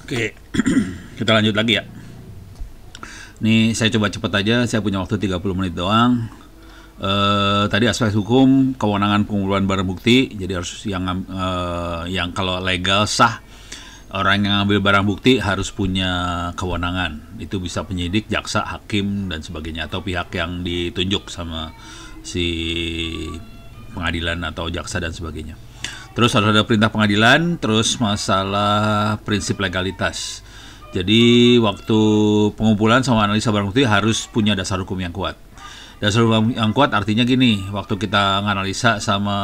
Oke, kita lanjut lagi ya. Nih saya coba cepet aja, saya punya waktu 30 menit doang. Tadi aspek hukum, kewenangan pengumpulan barang bukti, jadi harus yang kalau legal sah, orang yang ngambil barang bukti harus punya kewenangan. Itu bisa penyidik, jaksa, hakim dan sebagainya, atau pihak yang ditunjuk sama si pengadilan atau jaksa dan sebagainya. Terus harus ada perintah pengadilan, terus masalah prinsip legalitas. Jadi waktu pengumpulan sama analisa barang bukti harus punya dasar hukum yang kuat. Dasar hukum yang kuat artinya gini, waktu kita nganalisa sama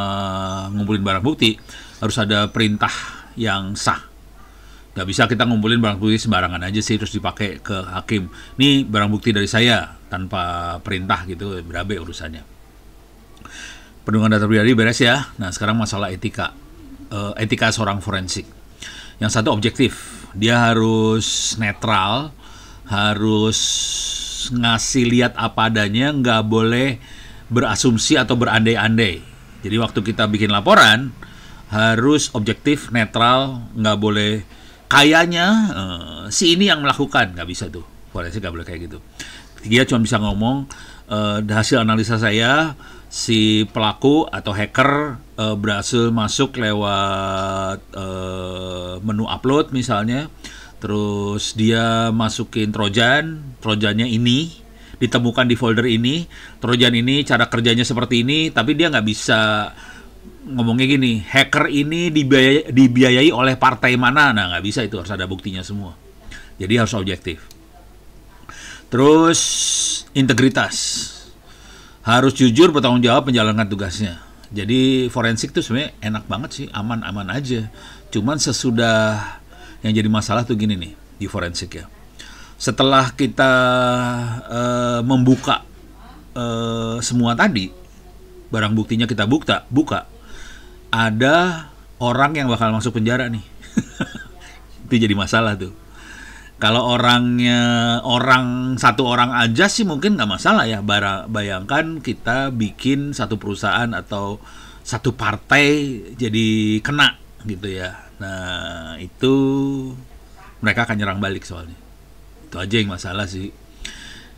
ngumpulin barang bukti, harus ada perintah yang sah. Gak bisa kita ngumpulin barang bukti sembarangan aja sih, terus dipakai ke hakim. Nih barang bukti dari saya, tanpa perintah gitu, berabe urusannya. Perlindungan data pribadi beres ya. Nah sekarang masalah etika. Etika seorang forensik. Yang satu objektif, dia harus netral, harus ngasih lihat apa adanya, nggak boleh berasumsi atau berandai-andai. Jadi waktu kita bikin laporan harus objektif, netral, nggak boleh kayaknya si ini yang melakukan, nggak bisa tuh. Forensik nggak boleh kayak gitu. Dia cuma bisa ngomong hasil analisa saya, si pelaku atau hacker berhasil masuk lewat menu upload misalnya, terus dia masukin trojannya ini ditemukan di folder ini, trojan ini cara kerjanya seperti ini, tapi dia nggak bisa ngomongnya gini, hacker ini dibiayai oleh partai mana, nah nggak bisa, itu harus ada buktinya semua. Jadi harus objektif. Terus integritas, harus jujur bertanggung jawab menjalankan tugasnya. Jadi forensik tuh sebenarnya enak banget sih, aman-aman aja. Cuman sesudah yang jadi masalah tuh gini nih di forensik ya. Setelah kita membuka semua tadi, barang buktinya kita buka, ada orang yang bakal masuk penjara nih. Itu jadi masalah tuh. Kalau satu orang aja sih mungkin nggak masalah ya. Bayangkan kita bikin satu perusahaan atau satu partai jadi kena gitu ya. Nah itu mereka akan nyerang balik soalnya. Itu aja yang masalah sih.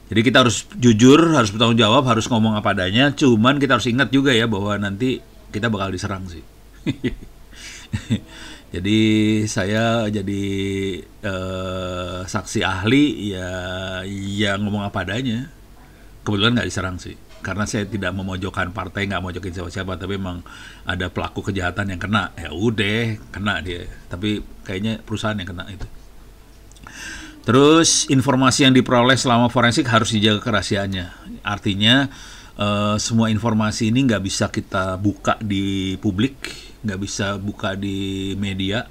Jadi kita harus jujur, harus bertanggung jawab, harus ngomong apa adanya. Cuman kita harus ingat juga ya bahwa nanti kita bakal diserang sih. Jadi saya jadi saksi ahli ya ngomong apa adanya. Kebetulan nggak diserang sih, karena saya tidak memojokkan partai, nggak mojokin siapa-siapa, tapi memang ada pelaku kejahatan yang kena, ya udah kena dia. Tapi kayaknya perusahaan yang kena itu. Terus informasi yang diperoleh selama forensik harus dijaga kerahasiaannya. Artinya semua informasi ini nggak bisa kita buka di publik, nggak bisa buka di media,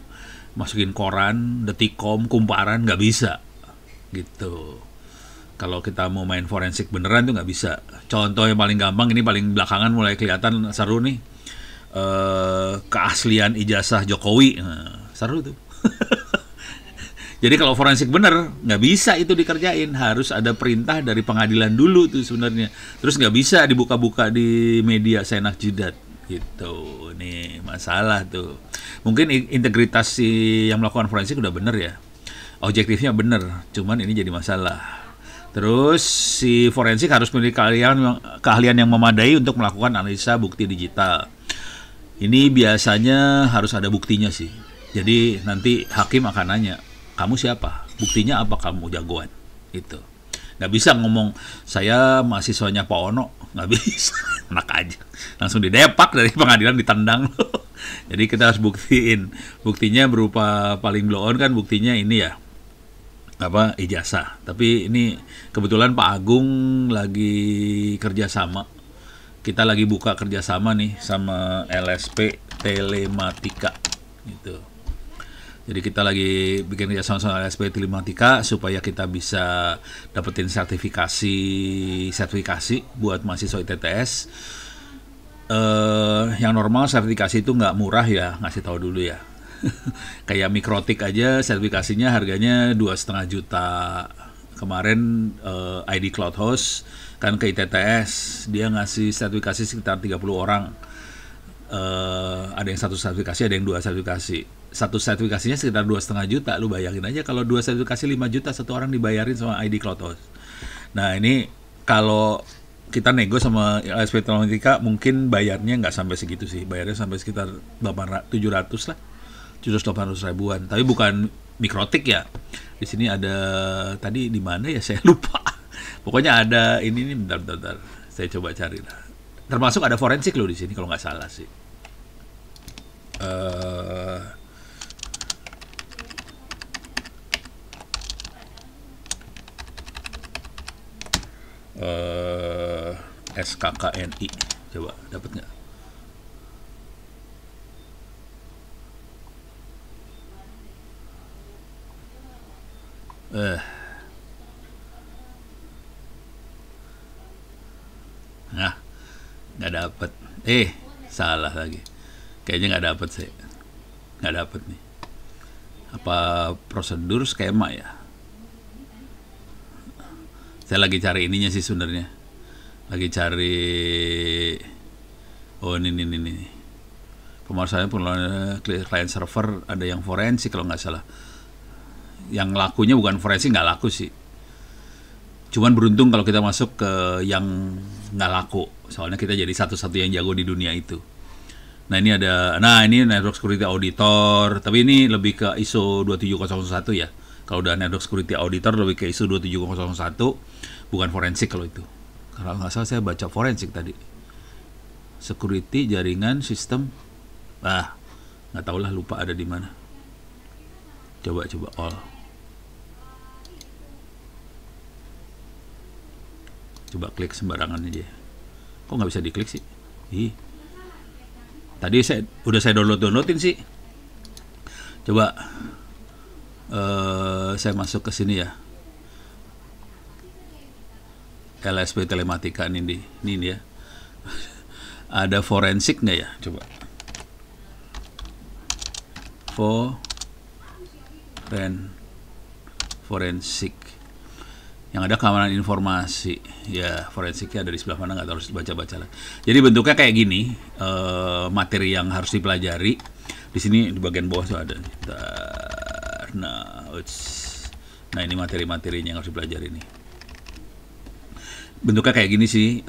masukin koran, Detikcom, Kumparan, nggak bisa gitu. Kalau kita mau main forensik beneran tuh nggak bisa. Contoh yang paling gampang, ini paling belakangan mulai kelihatan seru nih, keaslian ijazah Jokowi, seru tuh. Jadi kalau forensik bener, nggak bisa itu dikerjain. Harus ada perintah dari pengadilan dulu tuh sebenarnya. Terus nggak bisa dibuka-buka di media seenak jidat gitu. Nih masalah tuh. Mungkin integritas si yang melakukan forensik udah bener ya. Objektifnya bener, cuman ini jadi masalah. Terus si forensik harus memiliki keahlian yang memadai untuk melakukan analisa bukti digital. Ini biasanya harus ada buktinya sih. Jadi nanti hakim akan nanya, kamu siapa? Buktinya apa kamu jagoan? Itu. Nggak bisa ngomong, saya mahasiswanya Pak Ono. Nggak bisa. Enak aja. Langsung didepak dari pengadilan, ditendang. Jadi kita harus buktiin. Buktinya berupa paling blow on kan, buktinya ini ya, ijazah. Tapi ini kebetulan Pak Agung lagi kerjasama. Kita lagi buka kerjasama nih sama LSP Telematika gitu. Jadi kita lagi bikin kerjasama sama LSP Telematika supaya kita bisa dapetin sertifikasi buat mahasiswa ITTS. Yang normal sertifikasi itu nggak murah ya, ngasih tahu dulu ya. Kayak Mikrotik aja sertifikasinya harganya 2,5 juta. Kemarin ID Cloud Host kan ke ITTS, dia ngasih sertifikasi sekitar 30 orang. Ada yang 1 sertifikasi, ada yang 2 sertifikasi. satu sertifikasinya sekitar 2,5 juta. Lu bayangin aja kalau 2 sertifikasi 5 juta satu orang dibayarin sama ID Cloudhouse. Nah ini kalau kita nego sama LSP Telematika mungkin bayarnya nggak sampai segitu sih, bayarnya sampai sekitar 700 lah, 700-800 ribuan. Tapi bukan mikrotik ya. Di sini ada tadi di mana ya saya lupa. Pokoknya ada ini bentar. Saya coba cari lah. Termasuk ada forensik loh di sini kalau nggak salah sih. SKKNI coba dapat nggak? Nah, nggak dapat. Salah lagi. Kayaknya nggak dapat sih. Nggak dapat nih. Apa prosedur skema ya? Saya lagi cari ininya sih sebenarnya. Lagi cari ini. Pemeriksaan client server ada yang forensik kalau nggak salah. Yang lakunya bukan forensik, nggak laku sih. Cuman beruntung kalau kita masuk ke yang nggak laku. Soalnya kita jadi satu-satu yang jago di dunia itu. Nah ini Network Security Auditor. Tapi ini lebih ke ISO 27001 ya. Kalau udah Network Security Auditor lebih ke ISO 27001. Bukan forensik kalau itu. Kalau nggak salah saya baca forensik tadi. Security, jaringan, sistem. Nggak tahu lah, lupa ada di mana. Coba all. Coba klik sembarangan aja. Kok nggak bisa diklik sih? Tadi saya downloadin sih. Coba saya masuk ke sini ya. LSP Telematika ini ya. Ada forensik nggak ya? Coba. Forensik. Yang ada keamanan informasi. Ya, forensiknya ada di sebelah mana, nggak tahu, harus baca-baca lah. Jadi bentuknya kayak gini, materi yang harus dipelajari. Di sini di bagian bawah tuh ada. Nah ini materi-materinya yang harus dipelajari nih. Bentuknya kayak gini sih,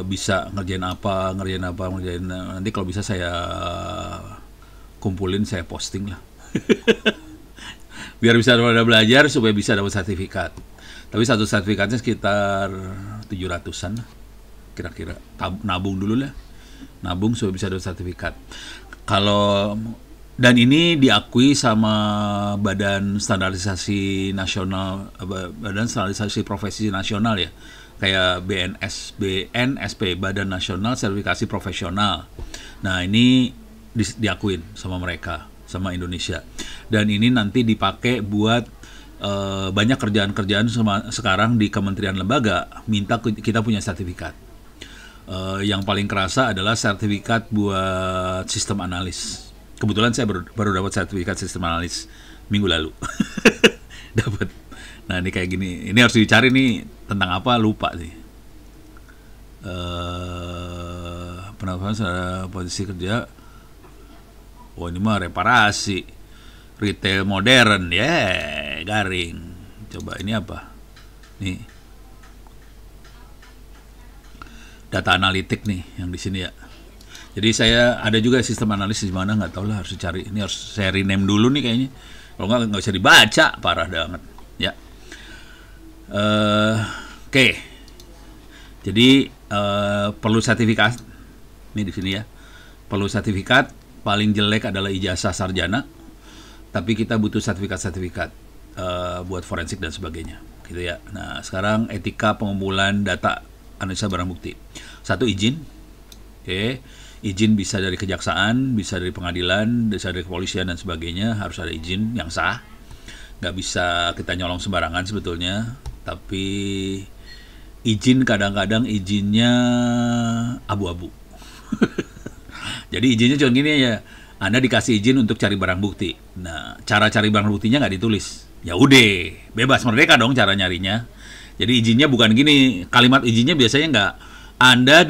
bisa ngerjain apa, nanti kalau bisa saya kumpulin, saya posting lah. Biar bisa pada belajar supaya bisa dapat sertifikat. Tapi satu sertifikatnya sekitar 700-an lah, kira-kira. Nabung dulu lah, nabung supaya bisa dapat sertifikat. Dan ini diakui sama Badan Standarisasi Nasional, Badan Standarisasi Profesi Nasional ya, kayak BNSP, Badan Nasional Sertifikasi Profesional. Nah ini diakuin sama mereka, sama Indonesia. Dan ini nanti dipakai buat banyak kerjaan-kerjaan sekarang di kementerian lembaga minta kita punya sertifikat. Yang paling kerasa adalah sertifikat buat sistem analis. Kebetulan saya baru dapat sertifikat sistem analis minggu lalu. Dapat. Nah ini kayak gini. Ini harus dicari nih tentang apa, lupa sih. Penerapan posisi kerja. Oh ini mah reparasi. Retail modern, garing. Coba ini apa? Nih. Data analitik nih yang di sini ya. Jadi saya ada juga sistem analisis di mana, nggak tahu lah, harus cari. Ini harus saya rename dulu nih kayaknya. Kalau nggak bisa dibaca, parah banget. Ya. Oke. Jadi perlu sertifikat. Ini di sini ya. Perlu sertifikat. Paling jelek adalah ijazah sarjana. Tapi kita butuh sertifikat buat forensik dan sebagainya, gitu ya. Nah, sekarang etika pengumpulan data analisa barang bukti. Satu, izin. Izin bisa dari kejaksaan, bisa dari pengadilan, bisa dari kepolisian dan sebagainya. Harus ada izin yang sah. Nggak bisa kita nyolong sembarangan sebetulnya. Tapi izin kadang-kadang izinnya abu-abu. Jadi izinnya cuma gini ya. Anda dikasih izin untuk cari barang bukti. Nah, cara cari barang buktinya nggak ditulis. Ya udah, bebas merdeka dong cara nyarinya. Jadi izinnya bukan gini. Kalimat izinnya biasanya nggak. Anda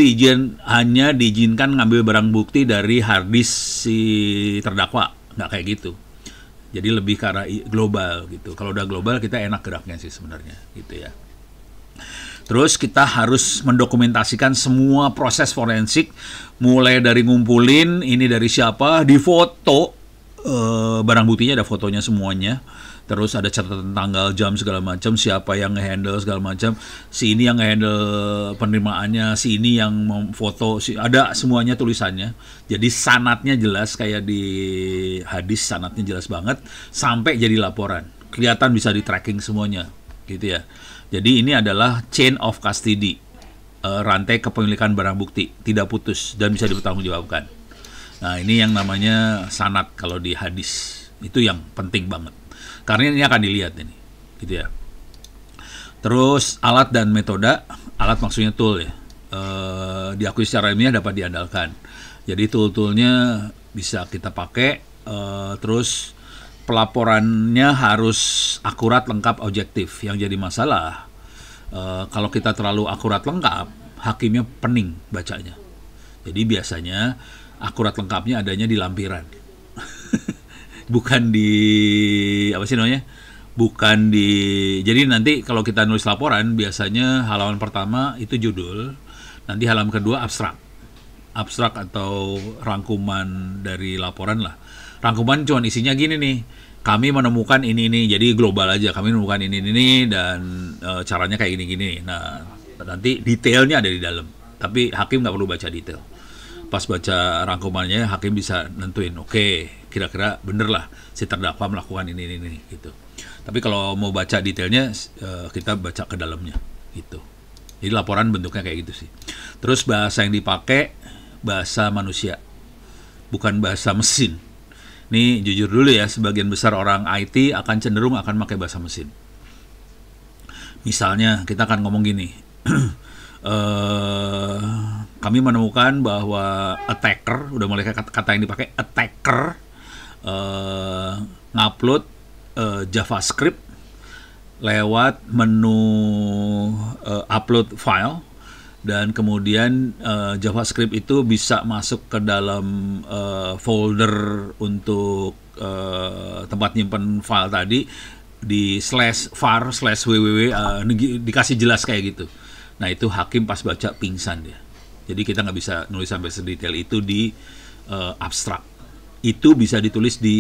hanya diizinkan ngambil barang bukti dari harddisk si terdakwa. nggak kayak gitu. Jadi lebih ke arah global gitu. Kalau udah global kita enak geraknya sih sebenarnya gitu ya. Terus kita harus mendokumentasikan semua proses forensik, mulai dari ngumpulin ini dari siapa, difoto, barang buktinya ada fotonya semuanya. Terus ada catatan tanggal, jam segala macam, siapa yang nge-handle segala macam, si ini yang nge-handle penerimaannya, si ini yang memfoto, ada semuanya tulisannya. Jadi sanadnya jelas kayak di hadis, sanadnya jelas banget sampai jadi laporan. Kelihatan bisa di tracking semuanya, gitu ya. Jadi ini adalah chain of custody, rantai kepemilikan barang bukti, tidak putus dan bisa dipertanggungjawabkan. Nah ini yang namanya sanad kalau di hadis, itu yang penting banget. Karena ini akan dilihat ini, gitu ya. Terus alat dan metode, alat maksudnya tool ya, diakui secara ilmiah dapat diandalkan. Jadi tool-toolnya bisa kita pakai, terus pelaporannya harus akurat, lengkap, objektif. Yang jadi masalah, kalau kita terlalu akurat lengkap, hakimnya pening bacanya. Jadi biasanya akurat lengkapnya adanya di lampiran. Bukan di apa sih namanya? Bukan di. Jadi nanti kalau kita nulis laporan biasanya halaman pertama itu judul, nanti halaman kedua abstrak. Abstrak atau rangkuman dari laporan lah. Rangkuman cuma isinya gini nih. Kami menemukan ini, jadi global aja. Kami menemukan ini dan caranya kayak gini. Nah, nanti detailnya ada di dalam. Tapi hakim nggak perlu baca detail. Pas baca rangkumannya, hakim bisa nentuin, oke, kira-kira bener lah si terdakwa melakukan ini gitu. Tapi kalau mau baca detailnya, kita baca ke dalamnya gitu. Jadi laporan bentuknya kayak gitu sih. Terus bahasa yang dipakai bahasa manusia, bukan bahasa mesin. Ini jujur dulu ya, sebagian besar orang IT akan cenderung akan pakai bahasa mesin. Misalnya kita akan ngomong gini, kami menemukan bahwa attacker, udah mulai kata yang dipakai, attacker ngupload JavaScript lewat menu upload file, dan kemudian JavaScript itu bisa masuk ke dalam folder untuk tempat nyimpen file tadi di /var/www, dikasih jelas kayak gitu. Nah itu hakim pas baca pingsan dia. Jadi kita nggak bisa nulis sampai sedetail itu di abstrak. Itu bisa ditulis di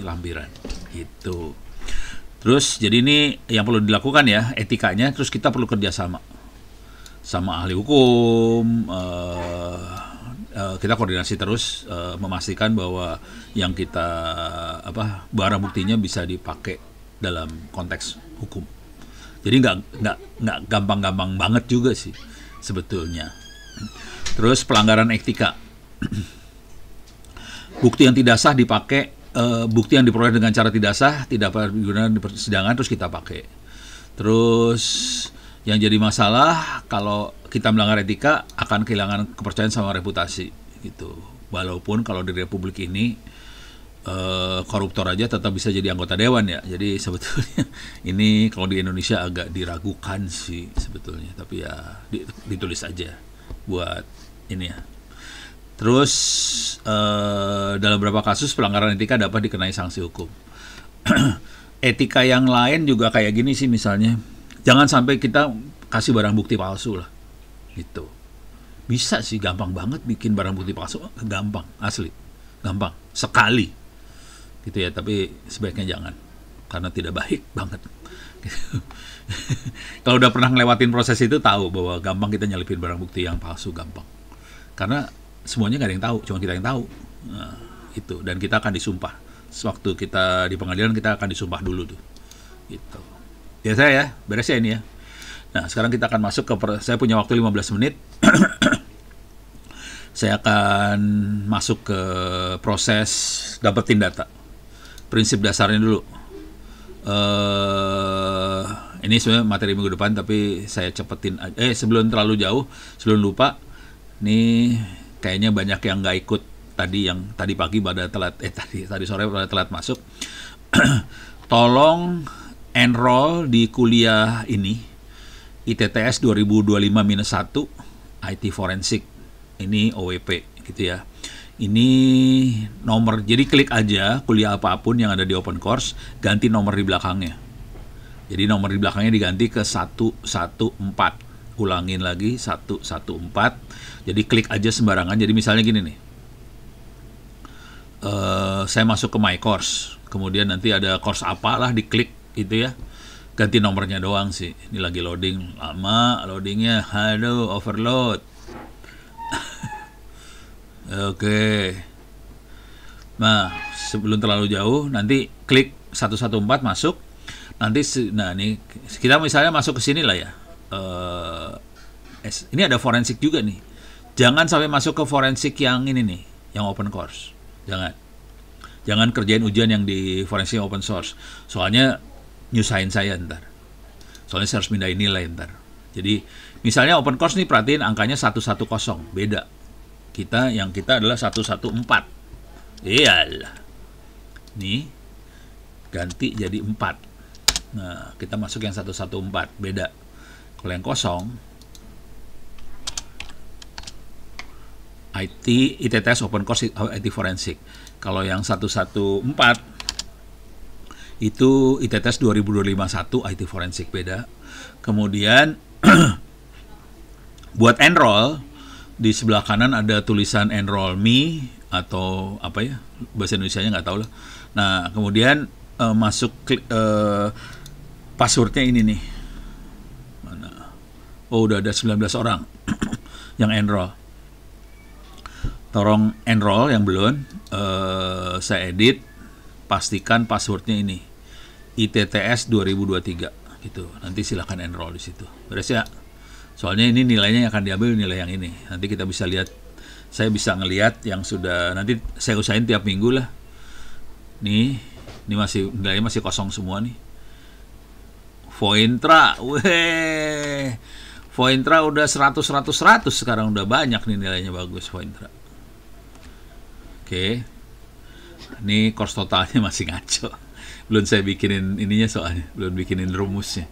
lampiran gitu. Terus jadi ini yang perlu dilakukan ya, etikanya. Terus kita perlu kerjasama sama ahli hukum, kita koordinasi terus, memastikan bahwa yang kita barang buktinya bisa dipakai dalam konteks hukum. Jadi nggak gampang-gampang banget juga sih sebetulnya. Terus pelanggaran etika, bukti yang tidak sah dipakai, bukti yang diperoleh dengan cara tidak sah tidak dapat digunakan di persidangan, terus kita pakai. Terus yang jadi masalah kalau kita melanggar etika akan kehilangan kepercayaan sama reputasi gitu. Walaupun kalau di Republik ini koruptor aja tetap bisa jadi anggota dewan ya. Jadi sebetulnya ini kalau di Indonesia agak diragukan sih sebetulnya. Tapi ya ditulis aja buat ini ya. Terus dalam beberapa kasus pelanggaran etika dapat dikenai sanksi hukum. Etika yang lain juga kayak gini sih, misalnya jangan sampai kita kasih barang bukti palsu lah, gitu. Bisa sih, gampang banget bikin barang bukti palsu, gampang, asli, gampang, sekali, gitu ya. Tapi sebaiknya jangan, karena tidak baik banget. Kalau udah pernah ngelewatin proses itu, tahu bahwa gampang kita nyelipin barang bukti yang palsu, gampang. Karena semuanya nggak ada yang tahu, cuma kita yang tahu. Nah, itu, dan kita akan disumpah. Sewaktu kita di pengadilan kita akan disumpah dulu tuh, gitu. Ya saya ya, beres ya ini ya. Nah sekarang kita akan masuk ke, saya punya waktu 15 menit. Saya akan masuk ke proses dapetin data. Prinsip dasarnya dulu. Ini sebenarnya materi minggu depan, tapi saya cepetin aja. Sebelum terlalu jauh, sebelum lupa, nih kayaknya banyak yang nggak ikut tadi, yang tadi pagi pada telat, tadi sore pada telat masuk. Tolong enroll di kuliah ini, ITTS 2025-1, IT Forensik, ini OWP gitu ya. Ini nomor, jadi klik aja kuliah apapun yang ada di open course, ganti nomor di belakangnya. Jadi nomor di belakangnya diganti ke 114. Ulangin lagi 114. Jadi klik aja sembarangan. Jadi misalnya gini nih. Saya masuk ke my course. Kemudian nanti ada course apalah, diklik itu ya. Ganti nomornya doang sih. Ini lagi loading, lama loadingnya. Aduh, overload. Oke. Nah, sebelum terlalu jauh, nanti klik 114 masuk. Nanti, nah ini kita misalnya masuk ke sini lah ya. Ini ada forensik juga nih. Jangan sampai masuk ke forensik yang ini nih, yang open course. Jangan kerjain ujian yang di forensik open source. Soalnya nyusahin saya ntar. Soalnya saya harus pindahin nilai ntar. Jadi misalnya open course nih, perhatiin angkanya 110, beda. Yang kita adalah 114. Iyalah. Nih ganti jadi 4. Nah, kita masuk yang 114, beda. Kalau yang kosong, ITTS Open Course IT Forensik. Kalau yang 114 itu ITTS 2021 IT Forensik, beda. Kemudian buat enroll, di sebelah kanan ada tulisan enroll me atau apa ya, bahasa Indonesianya nggak tahu lah. Nah, kemudian masuk passwordnya ini nih. Mana? Oh, udah ada 19 orang yang enroll. Tolong enroll yang belum, saya edit, pastikan passwordnya ini ITTS 2023 gitu. Nanti silahkan enroll di situ. Beres ya? Soalnya ini nilainya akan diambil nilai yang ini. Nanti kita bisa lihat, saya bisa ngelihat yang sudah, nanti saya usahain tiap minggu lah. Ini nilainya masih kosong semua nih. Fointra, Fointra udah 100 sekarang, udah banyak nih nilainya, bagus Fointra. Oke. Ini course totalnya masih ngaco. Belum saya bikinin ininya soalnya, belum bikinin rumusnya.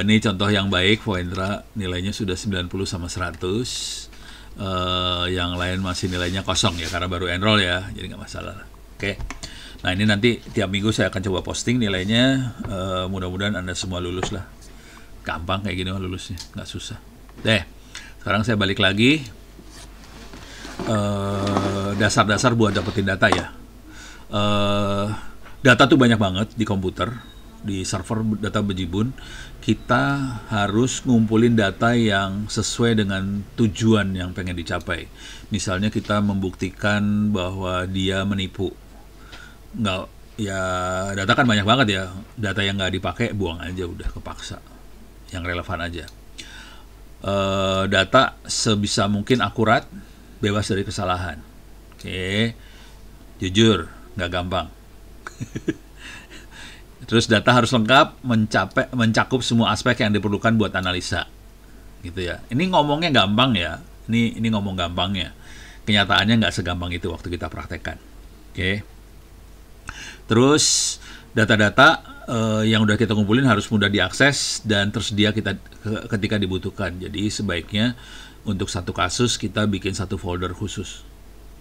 Ini contoh yang baik, Fointra nilainya sudah 90 sama 100. Yang lain masih nilainya kosong ya, karena baru enroll ya, jadi nggak masalah. Oke. Nah, ini nanti tiap minggu saya akan coba posting nilainya. Mudah-mudahan Anda semua lulus lah. Gampang kayak gini mah lulusnya, nggak susah. Deh, sekarang saya balik lagi. Dasar-dasar buat dapetin data ya. Data tuh banyak banget di komputer, di server data bejibun. Kita harus ngumpulin data yang sesuai dengan tujuan yang pengen dicapai. Misalnya kita membuktikan bahwa dia menipu. Nggak, ya data kan banyak banget ya. Data yang nggak dipakai buang aja, udah kepaksa. Yang relevan aja. Data sebisa mungkin akurat, bebas dari kesalahan. Oke, jujur, nggak gampang. Terus data harus lengkap, mencakup semua aspek yang diperlukan buat analisa, gitu ya. Ini ngomongnya gampang ya. Ini ngomong gampangnya. Kenyataannya nggak segampang itu waktu kita praktekkan. Oke. Terus data-data yang udah kita kumpulin harus mudah diakses dan tersedia ketika dibutuhkan. Jadi sebaiknya untuk satu kasus kita bikin satu folder khusus.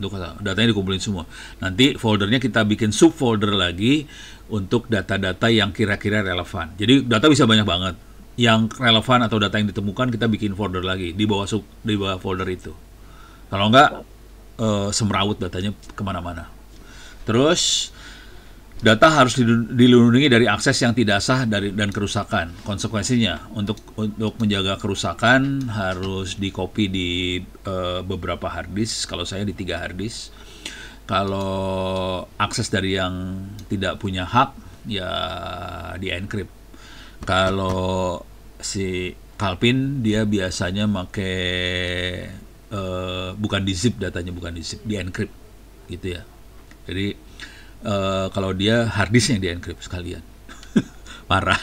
Untuk datanya dikumpulin semua. Nanti foldernya kita bikin subfolder lagi untuk data-data yang kira-kira relevan. Jadi data bisa banyak banget. Yang relevan atau data yang ditemukan kita bikin folder lagi di bawah folder itu. Kalau enggak semrawut datanya kemana-mana. Terus data harus dilindungi dari akses yang tidak sah dan kerusakan. Konsekuensinya untuk menjaga kerusakan harus di-copy di beberapa harddisk. Kalau saya di 3 harddisk. Kalau akses dari yang tidak punya hak ya di-encrypt. Kalau si Calpin dia biasanya pakai bukan di zip, datanya bukan di zip, di-encrypt gitu ya. Jadi kalau dia harddisk yang di-encrypt sekalian. Parah.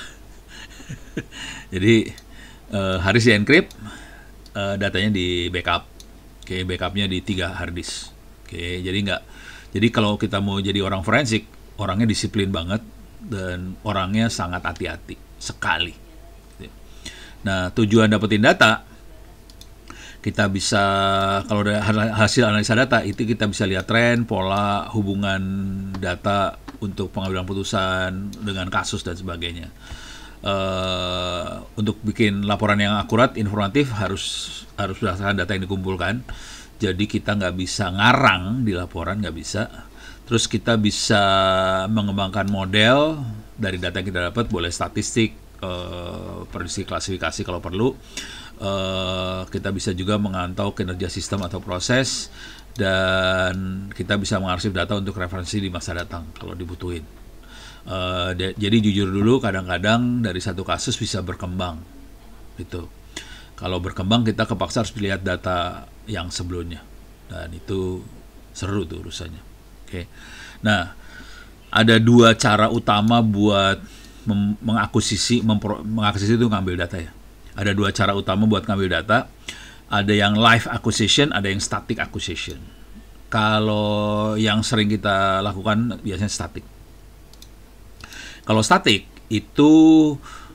Jadi harddisk di-encrypt, datanya di backup. Oke, backupnya di 3 harddisk. Oke, jadi kalau kita mau jadi orang forensik, orangnya disiplin banget dan orangnya sangat hati-hati sekali. Nah, tujuan dapetin data, Kita bisa, kalau dari hasil analisa data itu kita bisa lihat tren, pola, hubungan data untuk pengambilan putusan dengan kasus dan sebagainya. Untuk bikin laporan yang akurat, informatif harus berdasarkan data yang dikumpulkan. Jadi kita nggak bisa ngarang di laporan, nggak bisa. Terus kita bisa mengembangkan model dari data yang kita dapat, boleh statistik, prediksi, klasifikasi kalau perlu. Kita bisa juga memantau kinerja sistem atau proses, dan kita bisa mengarsip data untuk referensi di masa datang kalau dibutuhin. Jadi jujur dulu, kadang-kadang dari satu kasus bisa berkembang gitu. Kalau berkembang kita kepaksa harus lihat data yang sebelumnya, dan itu seru tuh urusannya. Oke. Nah, ada dua cara utama buat mengakuisisi itu ngambil data ya. Ada dua cara utama buat ngambil data. Ada yang live acquisition, ada yang static acquisition. Kalau yang sering kita lakukan biasanya static. Kalau static itu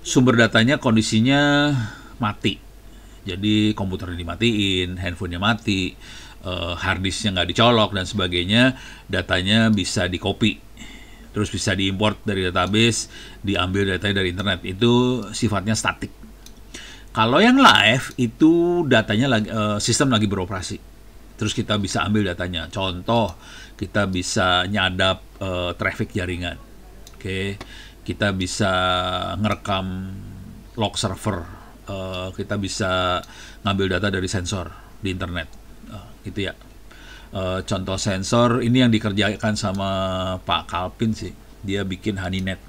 sumber datanya kondisinya mati. Jadi komputernya dimatiin, handphonenya mati, harddisknya nggak dicolok dan sebagainya, datanya bisa di-copy, terus bisa diimport dari database, diambil datanya dari internet. Itu sifatnya statik. Kalau yang live itu datanya lagi, sistem lagi beroperasi, terus kita bisa ambil datanya. Contoh, kita bisa nyadap traffic jaringan, oke, kita bisa ngerekam log server, kita bisa ngambil data dari sensor di internet, gitu ya. Contoh sensor ini yang dikerjakan sama Pak Kalpin sih, dia bikin HoneyNet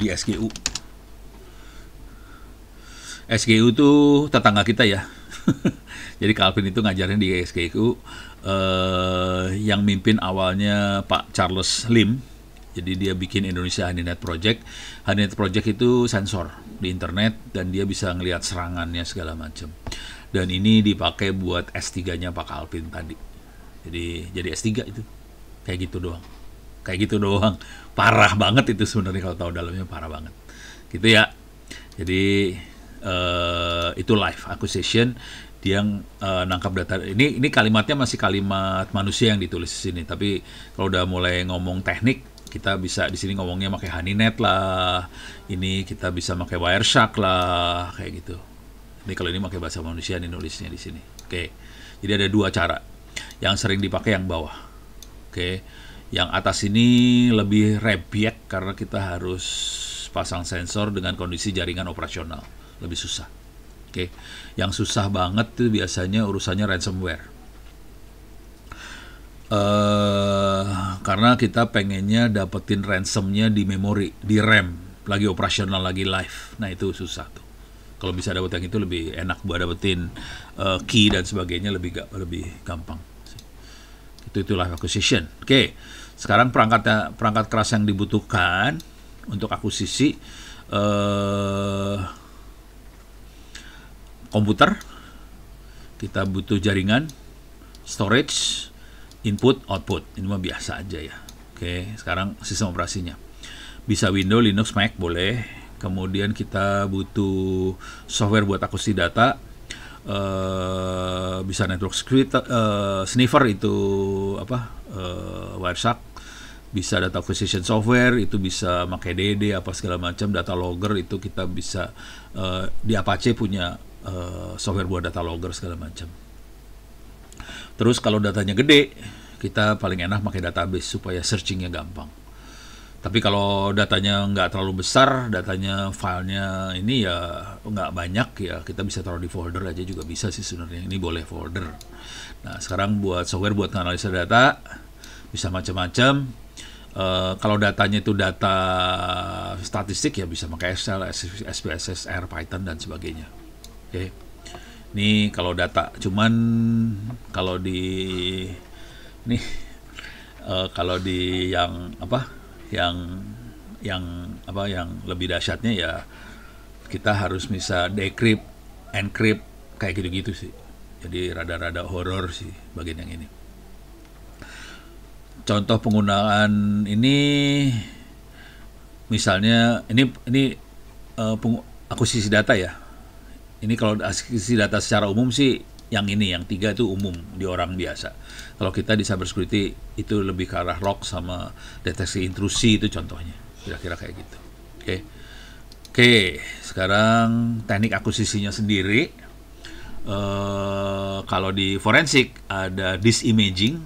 di SGU. SGU tuh tetangga kita ya. Jadi Kalpin itu ngajarin di SGU, yang mimpin awalnya Pak Charles Lim. Jadi dia bikin Indonesia HoneyNet Project. HoneyNet Project itu sensor di internet, dan dia bisa ngelihat serangannya segala macam. Dan ini dipakai buat S3-nya Pak Kalpin tadi. Jadi S3 itu. Kayak gitu doang. Parah banget itu sebenarnya, kalau tahu dalamnya parah banget. Gitu ya. Jadi itu live acquisition. Dia nangkap data. Ini kalimatnya masih kalimat manusia yang ditulis di sini. Tapi kalau udah mulai ngomong teknik, kita bisa di sini ngomongnya pakai HoneyNet lah, ini kita bisa pakai Wireshark lah, kayak gitu. Ini kalau ini pakai bahasa manusia nih nulisnya di sini. Oke. Jadi ada dua cara. Yang sering dipakai yang bawah. Oke. Yang atas ini lebih rebiek karena kita harus pasang sensor dengan kondisi jaringan operasional. Lebih susah. Oke. Yang susah banget tuh biasanya urusannya ransomware. Karena kita pengennya dapetin ransomnya di memori, di RAM, lagi operasional, lagi live. Nah itu susah tuh. Kalau bisa dapet yang itu lebih enak buat dapetin key dan sebagainya, lebih gampang. Itu live acquisition. Oke. Sekarang perangkat keras yang dibutuhkan untuk akuisisi, komputer, kita butuh jaringan, storage, input, output. Ini mah biasa aja ya. Oke, sekarang sistem operasinya. Bisa Windows, Linux, Mac boleh. Kemudian kita butuh software buat akuisisi data. Bisa network sniffer itu Wireshark. Bisa data acquisition software, itu bisa pakai DD apa segala macam. Data logger itu kita bisa di Apache punya software buat data logger segala macam. Terus kalau datanya gede, kita paling enak pakai database supaya searchingnya gampang. Tapi kalau datanya nggak terlalu besar, datanya filenya ini ya nggak banyak, ya kita bisa taruh di folder aja juga bisa sih sebenarnya. Ini boleh folder. Nah sekarang buat software buat analisa data bisa macam-macam. Kalau datanya itu data statistik ya bisa pakai Excel, SPSS, R, Python dan sebagainya. Oke. Ini kalau data, cuman kalau di yang lebih dahsyatnya ya kita harus bisa decrypt, encrypt, kayak gitu-gitu sih. Jadi rada-rada horor sih bagian yang ini. Contoh penggunaan ini misalnya ini akuisisi data ya. Ini kalau akuisisi data secara umum sih yang ini, yang 3 itu umum di orang biasa. Kalau kita di cybersecurity itu lebih ke arah log sama deteksi intrusi, itu contohnya. Kira-kira kayak gitu. Oke, sekarang teknik akuisisinya sendiri. Kalau di forensik ada disk imaging,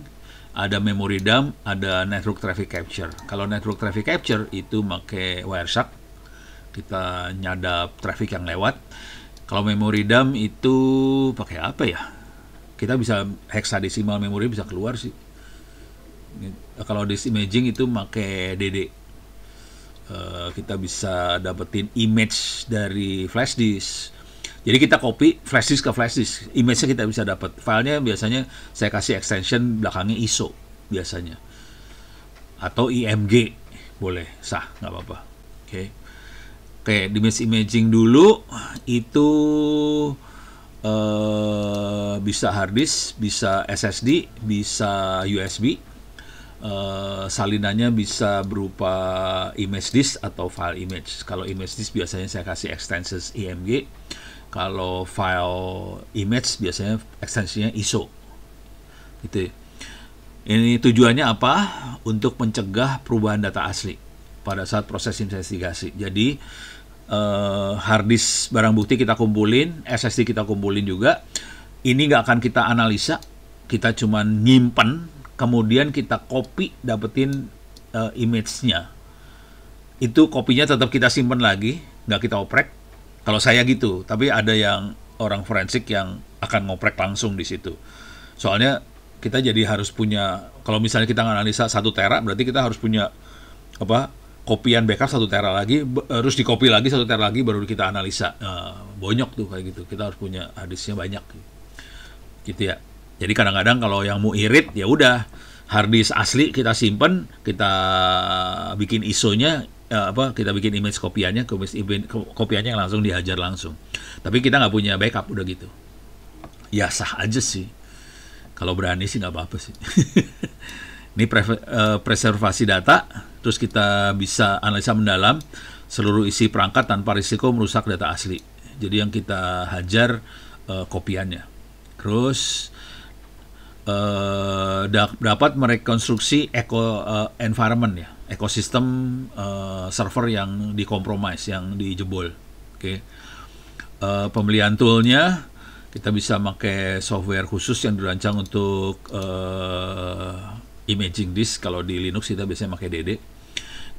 ada memory dump, ada network traffic capture. Kalau network traffic capture itu pakai Wireshark, kita nyadap traffic yang lewat. Kalau memory dump itu pakai apa ya? Kita bisa hexadecimal memory bisa keluar sih. Kalau disk imaging itu pakai DD. Kita bisa dapetin image dari flash disk. Jadi kita copy flash disk ke flash disk, image-nya kita bisa dapat. Filenya biasanya saya kasih extension belakangnya ISO biasanya, atau IMG boleh, sah, nggak apa-apa. Oke, di image imaging dulu itu bisa hard disk, bisa SSD, bisa USB. Salinannya bisa berupa image disk atau file image. Kalau image disk biasanya saya kasih extensions IMG. Kalau file image biasanya ekstensinya ISO. Gitu. Ini tujuannya apa? Untuk mencegah perubahan data asli pada saat proses investigasi. Jadi hard disk barang bukti kita kumpulin, SSD kita kumpulin juga. Ini nggak akan kita analisa, kita cuman nyimpen, kemudian kita copy, dapetin image-nya. Itu kopinya tetap kita simpen lagi, nggak kita oprek. Kalau saya gitu, tapi ada yang orang forensik yang akan ngoprek langsung di situ. Soalnya kita jadi harus punya, kalau misalnya kita analisa 1 tera, berarti kita harus punya kopian backup 1 tera lagi, harus dikopi lagi 1 tera lagi baru kita analisa. Bonyok tuh kayak gitu. Kita harus punya harddisknya banyak, gitu ya. Jadi kadang-kadang kalau yang mau irit, ya udah harddisk asli kita simpen, kita bikin ISO-nya. Kita bikin image kopiannya, kopiannya langsung dihajar langsung. Tapi kita nggak punya backup, udah gitu. Ya sah aja sih. Kalau berani sih nggak apa-apa sih. Ini preservasi data, terus kita bisa analisa mendalam seluruh isi perangkat tanpa risiko merusak data asli. Jadi yang kita hajar kopiannya. Terus dapat merekonstruksi environment ya, ekosistem server yang dikompromis, yang dijebol. Pembelian toolnya kita bisa pakai software khusus yang dirancang untuk imaging disk. Kalau di Linux kita biasanya pakai DD.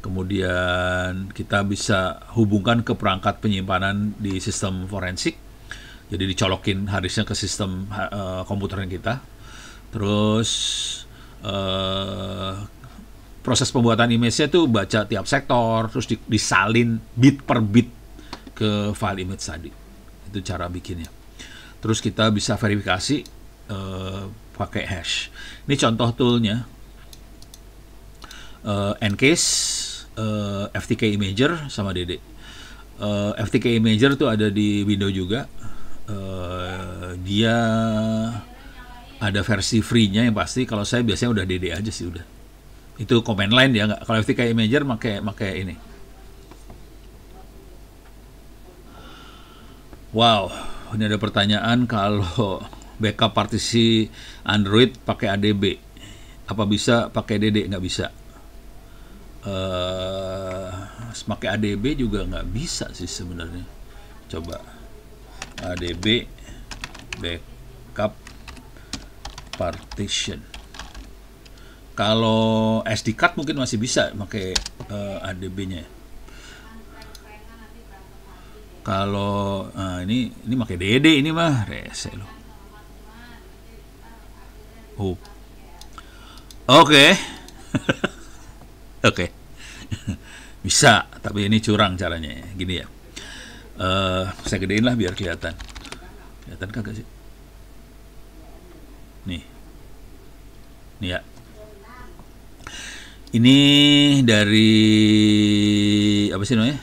Kemudian kita bisa hubungkan ke perangkat penyimpanan di sistem forensik. Jadi dicolokin harddisknya ke sistem komputer kita. Terus proses pembuatan image-nya tuh baca tiap sektor, terus disalin bit per bit ke file image tadi. Itu cara bikinnya. Terus kita bisa verifikasi pakai hash. Ini contoh toolnya. Ncase, FTK Imager sama DD. FTK Imager tuh ada di Windows juga. Dia ada versi free-nya yang pasti. Kalau saya biasanya udah DD aja sih udah. Itu command line ya, nggak. Kalau FTK Imager pakai ini. Wow, ini ada pertanyaan, kalau backup partisi Android pakai ADB, apa bisa pakai DD? Nggak bisa. Pakai ADB juga nggak bisa sih sebenarnya. Coba ADB backup partition. Kalau SD card mungkin masih bisa pakai ADB-nya. Kalau ini pakai DD, ini mah rese loh. Oke. Oke. Bisa, tapi ini curang caranya. Gini ya. Saya gedein lah biar kelihatan. Kelihatan kagak sih? Nih ya. Ini dari apa sih namanya?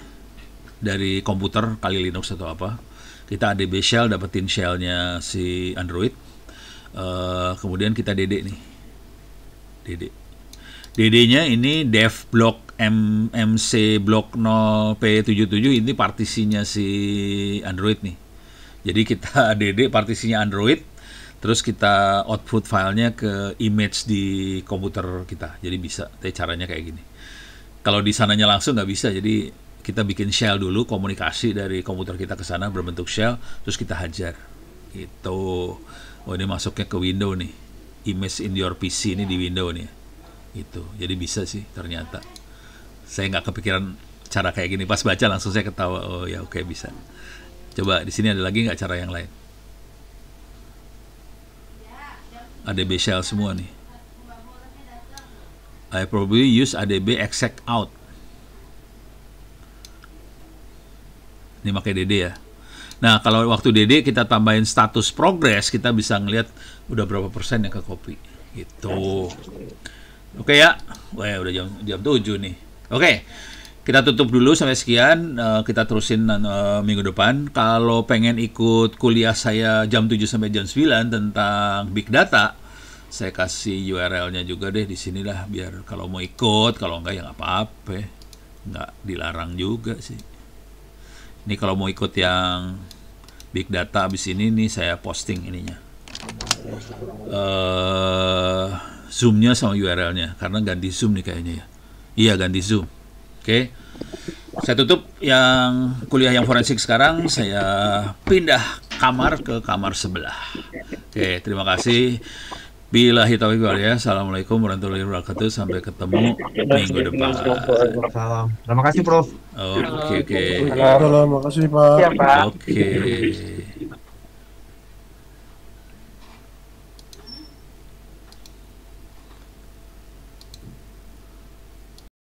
Dari komputer kali Linux atau apa. Kita ADB shell, dapetin shellnya si Android. Kemudian kita DD nih. DD-nya ini dev block MC Block 0P77 ini partisinya si Android nih. Jadi kita DD partisinya Android, terus kita output filenya ke image di komputer kita. Jadi bisa, tapi caranya kayak gini. Kalau di sananya langsung nggak bisa, jadi kita bikin shell dulu, komunikasi dari komputer kita ke sana berbentuk shell, terus kita hajar. Gitu. Oh ini masuknya ke window nih. Image in your PC ini di window nih. Itu. Jadi bisa sih ternyata. Saya nggak kepikiran cara kayak gini. Pas baca langsung saya ketawa. Oh ya oke, bisa. Coba di sini ada lagi nggak cara yang lain? ADB shell semua nih. I probably use ADB exec out. Ini pakai DD ya. Nah kalau waktu DD kita tambahin status progress, kita bisa ngelihat udah berapa persen yang ke copy. Gitu. Oke ya. Wah udah jam 7 nih. Oke, kita tutup dulu sampai sekian. Kita terusin minggu depan. Kalau pengen ikut kuliah saya jam 7 sampai jam 9 tentang Big Data, saya kasih URL-nya juga deh di sini lah. Biar kalau mau ikut, kalau enggak ya nggak apa-apa. Nggak dilarang juga sih. Ini kalau mau ikut yang Big Data abis ini nih saya posting ininya. Zoom-nya sama URL-nya. Karena ganti Zoom nih kayaknya ya. Iya ganti Zoom. Oke. Saya tutup yang kuliah yang forensik sekarang. Saya pindah kamar ke kamar sebelah. Oke, terima kasih. Billahi taufiq wal hidayah. Assalamualaikum warahmatullahi wabarakatuh. Sampai ketemu minggu depan. Salam. Terima kasih, Prof. Oke. Terima kasih Pak. Siap, Pak. Oke.